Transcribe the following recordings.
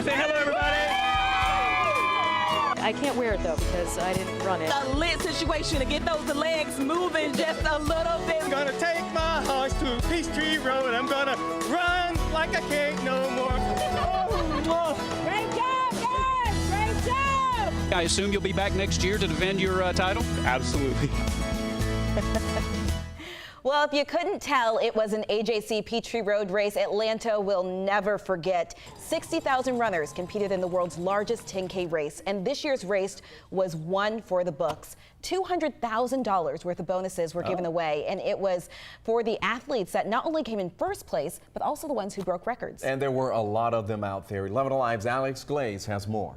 Say hello, everybody. I can't wear it though because I didn't run it. A lit situation to get those legs moving just a little bit. I'm gonna take my horse to Peachtree Road. I'm gonna run like I can't no more. Great job, guys! Great job! I assume you'll be back next year to defend your title? Absolutely. Well, if you couldn't tell, it was an ajc-Peachtree Road race Atlanta will never forget. 60,000 runners competed in the world's largest 10K race, and this year's race was one for the books. $200,000 worth of bonuses were given away, and it was for the athletes that not only came in first place, but also the ones who broke records. And there were a lot of them out there. 11 Alive's Alex Glaze has more.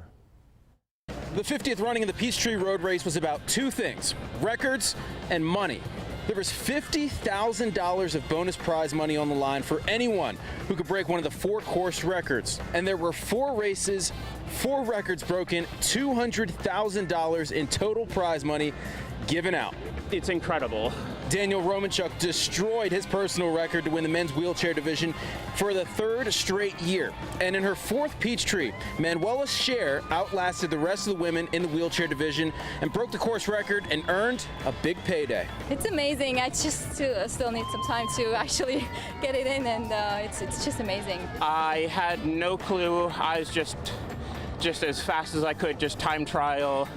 The 50th running of the Peachtree Road Race was about two things: records and money. There was $50,000 of bonus prize money on the line for anyone who could break one of the 4 course records. And there were 4 races, 4 records broken, $200,000 in total prize money given out. It's incredible. Daniel Romanchuk destroyed his personal record to win the men's wheelchair division for the 3rd straight year. And in her 4th Peachtree, Manuela Scher outlasted the rest of the women in the wheelchair division and broke the course record and earned a big payday. It's amazing. I just still need some time to actually get it in, and it's just amazing. I had no clue. I was just as fast as I could, just time trial,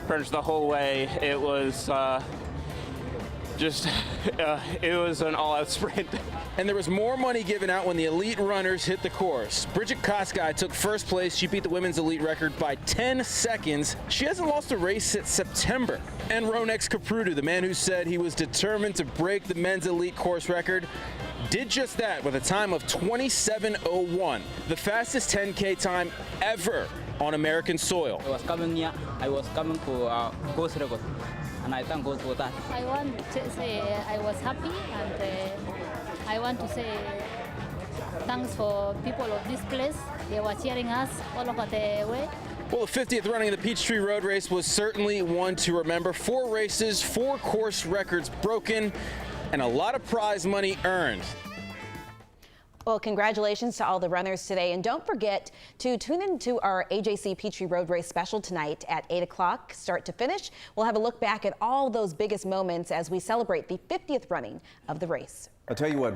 pretty much the whole way. It was it was an all-out sprint. And there was more money given out when the elite runners hit the course. Bridget Kosgei took first place. She beat the women's elite record by 10 seconds. She hasn't lost a race since September. And Ronex Kaprudu, the man who said he was determined to break the men's elite course record, did just that with a time of 27:01, the fastest 10K time ever on American soil. I was coming here. I was coming for course record, and I thank God for that. I want to say I was happy, and I want to say thanks for people of this place. They were cheering us all over the way. Well, the 50th running of the Peachtree Road Race was certainly one to remember. 4 races, 4 course records broken, and a lot of prize money earned. Well, congratulations to all the runners today. And don't forget to tune into our ajc-Peachtree Road Race special tonight at 8 o'clock, start to finish. We'll have a look back at all those biggest moments as we celebrate the 50th running of the race. I'll tell you what.